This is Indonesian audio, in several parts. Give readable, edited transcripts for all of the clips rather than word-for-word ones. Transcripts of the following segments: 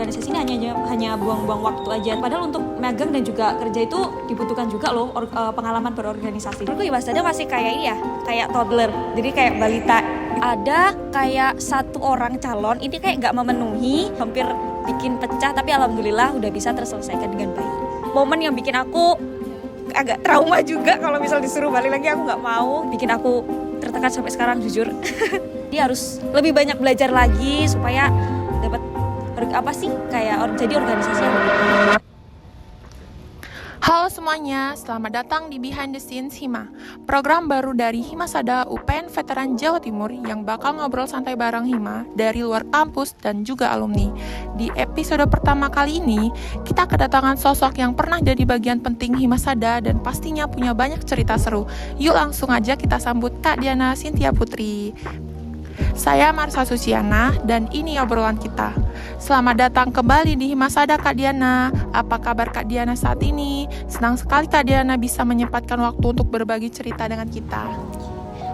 organisasi ini hanya buang-buang waktu aja. Padahal untuk magang dan juga kerja itu dibutuhkan juga loh pengalaman berorganisasi. Menurutku Himasada masih kayak ini ya, kayak toddler, jadi kayak balita. Ada kayak satu orang calon, ini kayak nggak memenuhi, hampir bikin pecah, tapi alhamdulillah udah bisa terselesaikan dengan baik. Momen yang bikin aku agak trauma juga, kalau misal disuruh balik lagi aku nggak mau, bikin aku tertekan sampai sekarang jujur. Dia harus lebih banyak belajar lagi supaya dapat jadi organisasi yang lebih baik. Halo semuanya, selamat datang di Behind the Scenes Hima, program baru dari Himasada UPN Veteran Jawa Timur yang bakal ngobrol santai bareng Hima dari luar kampus dan juga alumni. Di episode pertama kali ini, kita kedatangan sosok yang pernah jadi bagian penting Himasada dan pastinya punya banyak cerita seru. Yuk langsung aja kita sambut Kak Diana Cynthia Putri. Saya Marsa Susiana dan ini obrolan kita. Selamat datang kembali di Himasada Kak Diana. Apa kabar Kak Diana saat ini? Senang sekali Kak Diana bisa menyempatkan waktu untuk berbagi cerita dengan kita.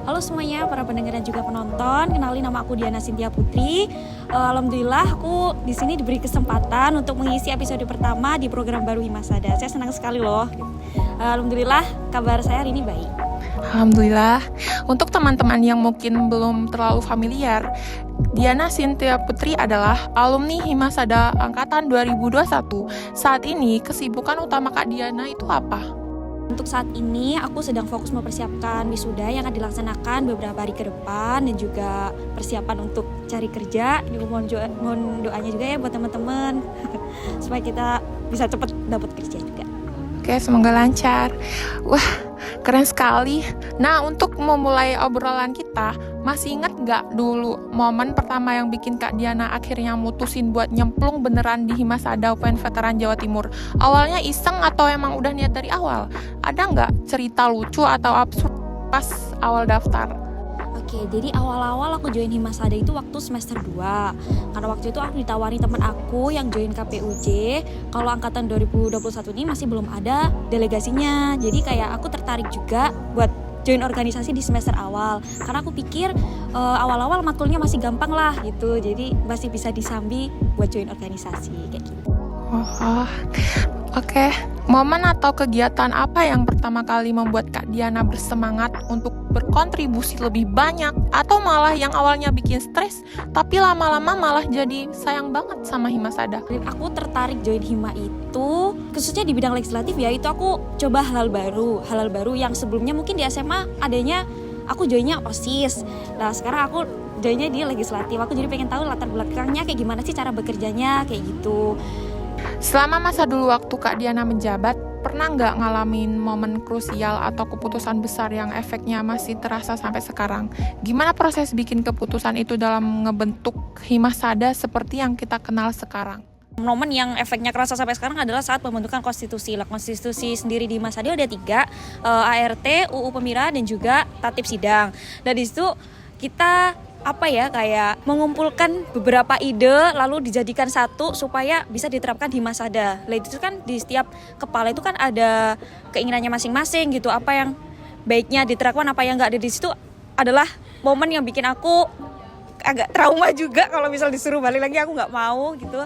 Halo semuanya, para pendengar dan juga penonton. Kenalin, nama aku Diana Cynthia Putri. Alhamdulillah aku di sini diberi kesempatan untuk mengisi episode pertama di program baru Himasada. Saya senang sekali loh. Alhamdulillah kabar saya hari ini baik. Alhamdulillah. Untuk teman-teman yang mungkin belum terlalu familiar, Diana Cynthia Putri adalah alumni Himasada angkatan 2021. Saat ini kesibukan utama Kak Diana itu apa? Untuk saat ini aku sedang fokus mempersiapkan wisuda yang akan dilaksanakan beberapa hari ke depan dan juga persiapan untuk cari kerja. Mohon doanya juga ya buat teman-teman supaya kita bisa cepat dapat kerja juga. Oke, semoga lancar. Wah, keren sekali. Nah, untuk memulai obrolan kita, masih ingat nggak dulu momen pertama yang bikin Kak Diana akhirnya mutusin buat nyemplung beneran di Himasada UPN Veteran Jawa Timur? Awalnya iseng atau emang udah niat dari awal? Ada nggak cerita lucu atau absurd pas awal daftar? Oke, jadi awal-awal aku join Himasada itu waktu semester 2. Karena waktu itu aku ditawari teman aku yang join KPUJ. Kalau angkatan 2021 ini masih belum ada delegasinya. Jadi kayak aku tertarik juga buat join organisasi di semester awal. Karena aku pikir awal-awal matkulnya masih gampang lah gitu. Jadi masih bisa disambi buat join organisasi kayak gitu. Oke. Momen atau kegiatan apa yang pertama kali membuat Kak Diana bersemangat untuk berkontribusi lebih banyak, atau malah yang awalnya bikin stres tapi lama-lama malah jadi sayang banget sama Himasada? Aku tertarik join Hima itu khususnya di bidang legislatif ya, itu aku coba hal baru yang sebelumnya mungkin di SMA adanya aku joinnya OSIS. Nah sekarang aku joinnya di legislatif. Aku jadi pengen tahu latar belakangnya kayak gimana sih cara bekerjanya kayak gitu. Selama masa dulu waktu Kak Diana menjabat, pernah nggak ngalamin momen krusial atau keputusan besar yang efeknya masih terasa sampai sekarang? Gimana proses bikin keputusan itu dalam ngebentuk Himasada seperti yang kita kenal sekarang? Momen yang efeknya kerasa sampai sekarang adalah saat pembentukan konstitusi. Konstitusi sendiri di Himasada ada 3, ART, UU Pemira, dan juga Tatip Sidang. Dan di situ kita kayak mengumpulkan beberapa ide lalu dijadikan satu supaya bisa diterapkan di Himasada. Lah itu kan di setiap kepala itu kan ada keinginannya masing-masing gitu. Apa yang baiknya diterapkan, apa yang enggak ada di situ adalah momen yang bikin aku agak trauma juga, kalau misal disuruh balik lagi aku enggak mau gitu.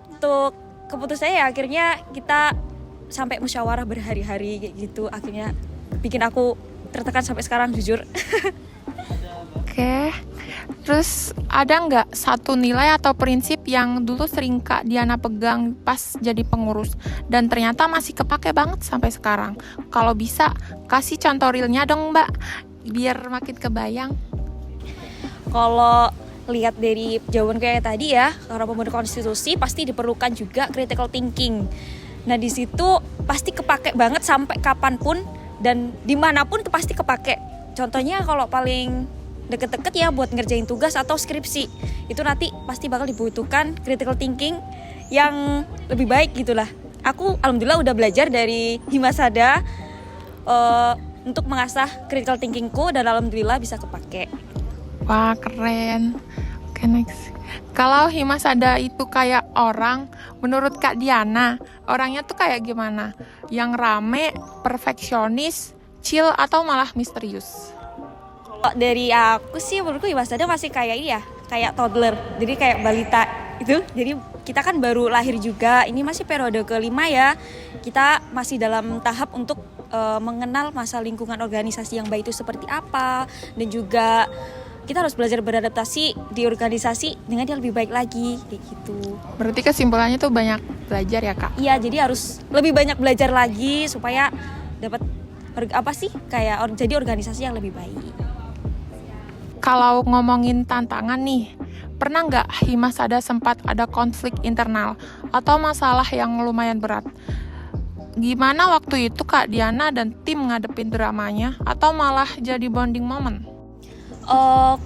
Untuk keputusannya ya akhirnya kita sampai musyawarah berhari-hari kayak gitu. Akhirnya bikin aku tertekan sampai sekarang jujur. Oke, terus ada nggak satu nilai atau prinsip yang dulu sering Kak Diana pegang pas jadi pengurus dan ternyata masih kepake banget sampai sekarang? Kalau bisa, kasih contoh realnya dong Mbak, biar makin kebayang. Kalau lihat dari jawaban kayak tadi ya, karena pembentuk konstitusi pasti diperlukan juga critical thinking. Nah di situ pasti kepake banget sampai kapanpun dan dimanapun itu pasti kepake. Contohnya kalau paling deket-deket ya buat ngerjain tugas atau skripsi, itu nanti pasti bakal dibutuhkan critical thinking yang lebih baik gitulah. Aku alhamdulillah udah belajar dari Himasada untuk mengasah critical thinkingku dan alhamdulillah bisa kepake. Wah keren. Oke, next. Kalau Himasada itu kayak orang, menurut Kak Diana, orangnya tuh kayak gimana? Yang rame, perfeksionis, chill, atau malah misterius? Dari aku sih menurutku Himasada masih kayak ini ya, kayak toddler, jadi kayak balita itu. Jadi kita kan baru lahir juga, ini masih periode kelima ya. Kita masih dalam tahap untuk mengenal masa lingkungan organisasi yang baik itu seperti apa, dan juga kita harus belajar beradaptasi di organisasi dengan yang lebih baik lagi kayak gitu. Berarti kesimpulannya tuh banyak belajar ya Kak? Iya, jadi harus lebih banyak belajar lagi supaya dapat jadi organisasi yang lebih baik. Kalau ngomongin tantangan nih, pernah nggak Himasada sempat ada konflik internal atau masalah yang lumayan berat? Gimana waktu itu Kak Diana dan tim ngadepin dramanya atau malah jadi bonding moment?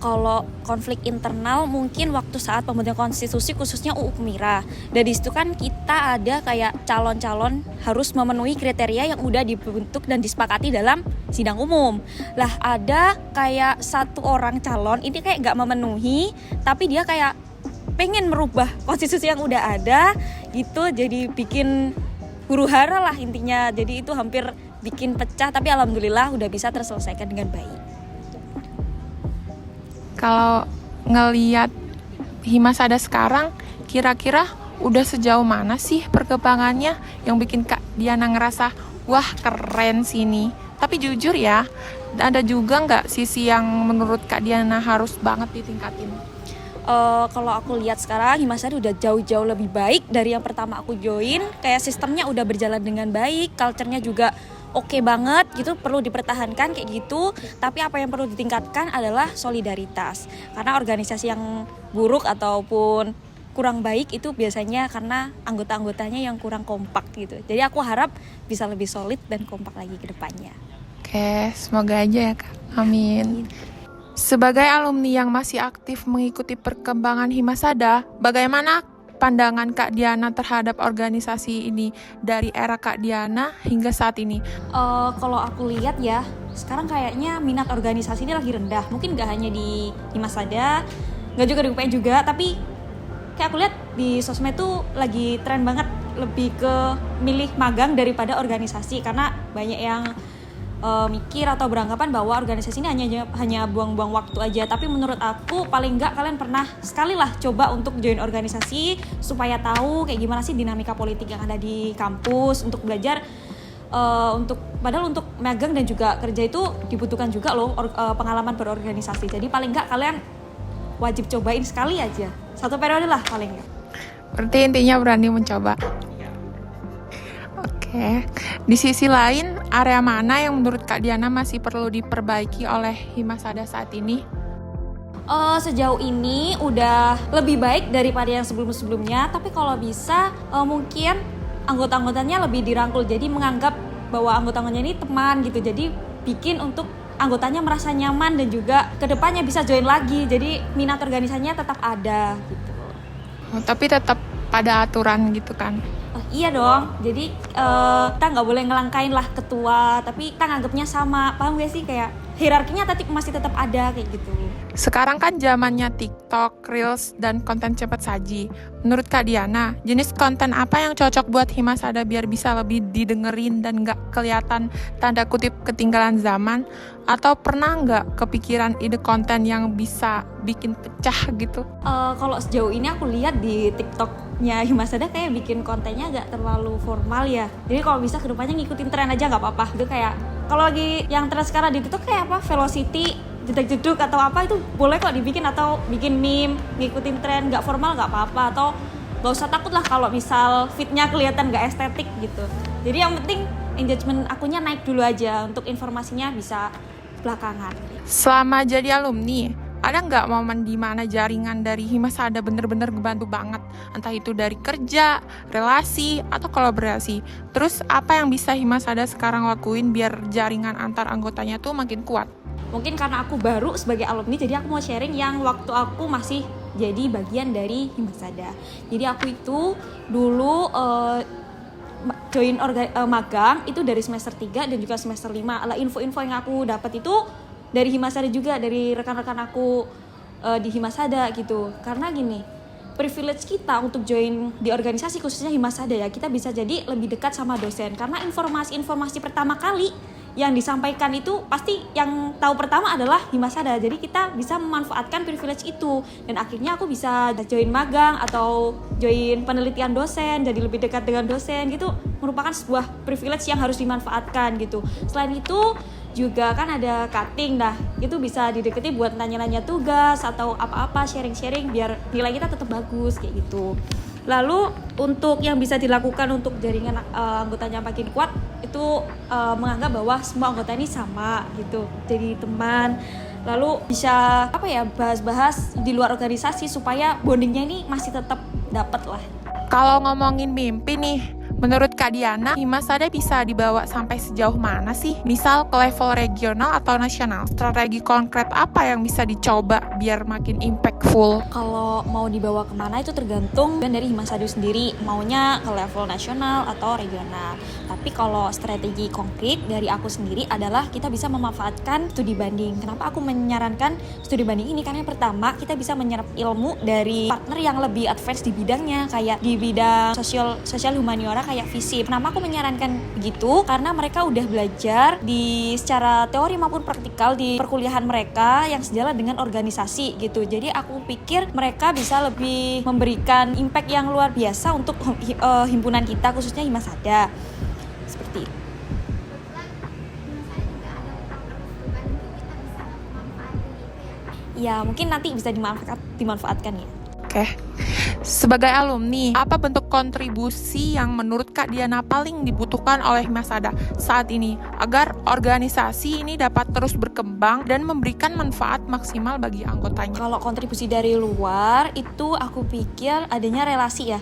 Kalau konflik internal mungkin waktu saat pembentukan konstitusi khususnya UU Pemira. Dan di situ kan kita ada kayak calon-calon harus memenuhi kriteria yang udah dibentuk dan disepakati dalam sidang umum. Lah ada kayak satu orang calon ini kayak nggak memenuhi, tapi dia kayak pengen merubah konstitusi yang udah ada gitu, jadi bikin huru-hara lah intinya. Jadi itu hampir bikin pecah, tapi alhamdulillah udah bisa terselesaikan dengan baik. Kalau ngeliat Himasada sekarang, kira-kira udah sejauh mana sih perkembangannya yang bikin Kak Diana ngerasa, wah keren sih ini. Tapi jujur ya, ada juga nggak sisi yang menurut Kak Diana harus banget ditingkatin? Kalau aku lihat sekarang Himasada udah jauh-jauh lebih baik dari yang pertama aku join. Kayak sistemnya udah berjalan dengan baik, culture-nya juga oke banget gitu, perlu dipertahankan kayak gitu. Tapi apa yang perlu ditingkatkan adalah solidaritas. Karena organisasi yang buruk ataupun kurang baik itu biasanya karena anggota-anggotanya yang kurang kompak gitu. Jadi aku harap bisa lebih solid dan kompak lagi ke depannya. Oke, semoga aja ya Kak. Amin. Sebagai alumni yang masih aktif mengikuti perkembangan Himasada, bagaimana pandangan Kak Diana terhadap organisasi ini dari era Kak Diana hingga saat ini? Kalau aku lihat ya, sekarang kayaknya minat organisasi ini lagi rendah. Mungkin gak hanya di Himasada, gak juga di UPN juga, tapi kayak aku lihat di sosmed tuh lagi tren banget lebih ke milih magang daripada organisasi, karena banyak yang mikir atau beranggapan bahwa organisasi ini hanya buang-buang waktu aja. Tapi menurut aku paling enggak kalian pernah sekali lah coba untuk join organisasi supaya tahu kayak gimana sih dinamika politik yang ada di kampus, untuk belajar padahal untuk magang dan juga kerja itu dibutuhkan juga loh pengalaman berorganisasi. Jadi paling enggak kalian wajib cobain sekali aja, 1 periode lah paling enggak. Berarti intinya berani mencoba. Oke, di sisi lain, area mana yang menurut Kak Diana masih perlu diperbaiki oleh Himasada saat ini? Sejauh ini udah lebih baik daripada yang sebelum-sebelumnya, tapi kalau bisa mungkin anggota-anggotanya lebih dirangkul, jadi menganggap bahwa anggota-anggotanya ini teman gitu, jadi bikin untuk anggotanya merasa nyaman dan juga kedepannya bisa join lagi, jadi minat organisasinya tetap ada gitu. Tapi tetap pada aturan gitu kan? Iya dong, jadi kita nggak boleh ngelangkain lah ketua, tapi kita nganggapnya sama, paham gak sih, kayak hierarkinya masih tetap ada kayak gitu. Sekarang kan zamannya TikTok, Reels, dan konten cepat saji. Menurut Kak Diana, jenis konten apa yang cocok buat Himasada biar bisa lebih didengerin dan nggak kelihatan tanda kutip ketinggalan zaman? Atau pernah nggak kepikiran ide konten yang bisa bikin pecah gitu? Kalau sejauh ini aku lihat di TikToknya Himasada kayak bikin kontennya nggak terlalu formal ya. Jadi kalau bisa kedepannya ngikutin tren aja nggak apa-apa. Itu kayak kalau lagi yang tren sekarang di TikTok kayak apa, velocity, jeduk-jeduk atau apa, itu boleh kok dibikin, atau bikin meme, ngikutin tren, nggak formal nggak apa-apa, atau nggak usah takut lah kalau misal fitnya kelihatan nggak estetik gitu. Jadi yang penting engagement akunnya naik dulu aja, untuk informasinya bisa belakangan. Selama jadi alumni, ada nggak momen di mana jaringan dari Himasada bener-bener ngebantu banget? Entah itu dari kerja, relasi, atau kolaborasi. Terus apa yang bisa Himasada sekarang lakuin biar jaringan antar anggotanya tuh makin kuat? Mungkin karena aku baru sebagai alumni, jadi aku mau sharing yang waktu aku masih jadi bagian dari Himasada. Jadi aku itu dulu join magang itu dari semester 3 dan juga semester 5. Lah info-info yang aku dapat itu dari Himasada juga, dari rekan-rekan aku di Himasada gitu. Karena gini, privilege kita untuk join di organisasi khususnya Himasada ya, kita bisa jadi lebih dekat sama dosen. Karena informasi-informasi pertama kali yang disampaikan itu pasti yang tahu pertama adalah Himasada. Jadi kita bisa memanfaatkan privilege itu, dan akhirnya aku bisa join magang atau join penelitian dosen, jadi lebih dekat dengan dosen gitu, merupakan sebuah privilege yang harus dimanfaatkan gitu. Selain itu juga kan ada cutting, itu bisa dideketi buat nanya-nanya tugas atau apa-apa, sharing-sharing biar nilai kita tetap bagus kayak gitu. Lalu untuk yang bisa dilakukan untuk jaringan anggotanya makin kuat itu menganggap bahwa semua anggota ini sama gitu, jadi teman. Lalu bisa bahas-bahas di luar organisasi supaya bondingnya ini masih tetap dapat lah. Kalau ngomongin mimpi nih, menurut Kak Diana, Himasada bisa dibawa sampai sejauh mana sih? Misal ke level regional atau nasional? Strategi konkret apa yang bisa dicoba biar makin impactful? Kalau mau dibawa kemana itu tergantung dari Himasada sendiri, maunya ke level nasional atau regional. Tapi kalau strategi konkret dari aku sendiri adalah kita bisa memanfaatkan studi banding. Kenapa aku menyarankan studi banding ini? Karena yang pertama, kita bisa menyerap ilmu dari partner yang lebih advance di bidangnya, kayak di bidang sosial humaniora kayak FISIP. Kenapa aku menyarankan begitu? Karena mereka udah belajar di secara teori maupun praktikal di perkuliahan mereka yang sejalan dengan organisasi gitu. Jadi aku pikir mereka bisa lebih memberikan impact yang luar biasa untuk himpunan kita, khususnya Himasada. Seperti itu. Ya, mungkin nanti bisa dimanfaatkan ya. Oke. Sebagai alumni, apa bentuk kontribusi yang menurut Kak Diana paling dibutuhkan oleh Himasada saat ini agar organisasi ini dapat terus berkembang dan memberikan manfaat maksimal bagi anggotanya? Kalau kontribusi dari luar itu aku pikir adanya relasi ya.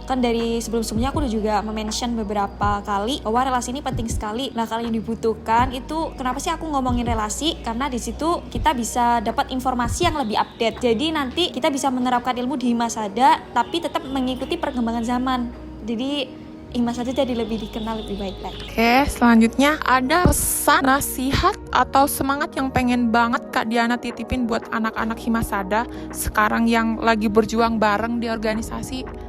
Kan dari sebelum-sebelumnya aku udah juga mention beberapa kali bahwa relasi ini penting sekali. Nah, kalau yang dibutuhkan itu kenapa sih aku ngomongin relasi? Karena di situ kita bisa dapat informasi yang lebih update. Jadi nanti kita bisa menerapkan ilmu di Himasada tapi tetap mengikuti perkembangan zaman. Jadi Himasada jadi lebih dikenal lebih baik lagi. Oke, selanjutnya ada pesan, nasihat atau semangat yang pengen banget Kak Diana titipin buat anak-anak Himasada sekarang yang lagi berjuang bareng di organisasi?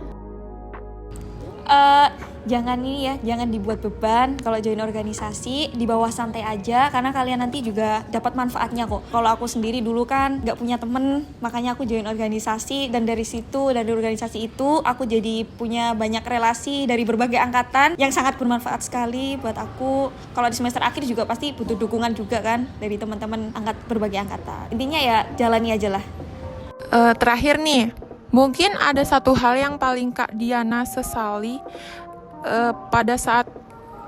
Jangan dibuat beban. Kalau join organisasi di bawah santai aja, karena kalian nanti juga dapat manfaatnya kok. Kalau aku sendiri dulu kan nggak punya temen, makanya aku join organisasi, dan dari organisasi itu aku jadi punya banyak relasi dari berbagai angkatan yang sangat bermanfaat sekali buat aku. Kalau di semester akhir juga pasti butuh dukungan juga kan dari teman-teman berbagai angkatan. Intinya ya jalani aja lah. Terakhir nih, mungkin ada satu hal yang paling Kak Diana sesali pada saat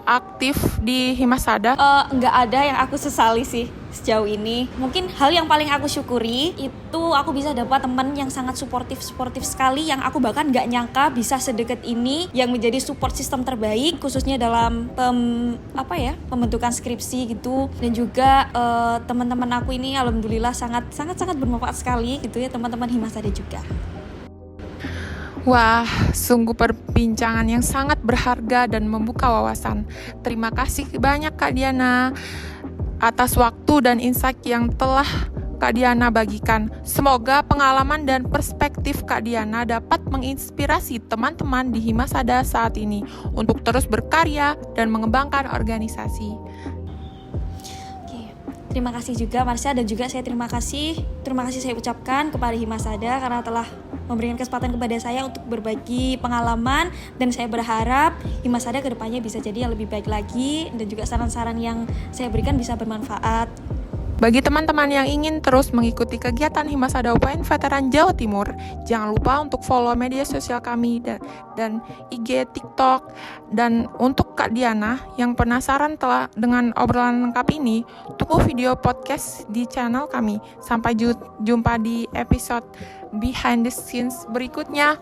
aktif di Himasada? Nggak ada yang aku sesali sih sejauh ini. Mungkin hal yang paling aku syukuri itu aku bisa dapat teman yang sangat suportif sekali, yang aku bahkan nggak nyangka bisa sedekat ini, yang menjadi support system terbaik khususnya dalam pembentukan skripsi gitu. Dan juga teman-teman aku ini alhamdulillah sangat bermanfaat sekali gitu ya, teman-teman Himasada juga. Wah, sungguh perbincangan yang sangat berharga dan membuka wawasan. Terima kasih banyak Kak Diana atas waktu dan insight yang telah Kak Diana bagikan. Semoga pengalaman dan perspektif Kak Diana dapat menginspirasi teman-teman di Himasada saat ini untuk terus berkarya dan mengembangkan organisasi. Terima kasih juga Marsha, dan juga saya terima kasih saya ucapkan kepada Himasada karena telah memberikan kesempatan kepada saya untuk berbagi pengalaman, dan saya berharap Himasada kedepannya bisa jadi yang lebih baik lagi, dan juga saran-saran yang saya berikan bisa bermanfaat. Bagi teman-teman yang ingin terus mengikuti kegiatan Himasada UPN Veteran Jawa Timur, jangan lupa untuk follow media sosial kami dan IG, TikTok. Dan untuk Kak Diana yang penasaran dengan obrolan lengkap ini, tunggu video podcast di channel kami. Sampai jumpa di episode Behind the Scenes berikutnya.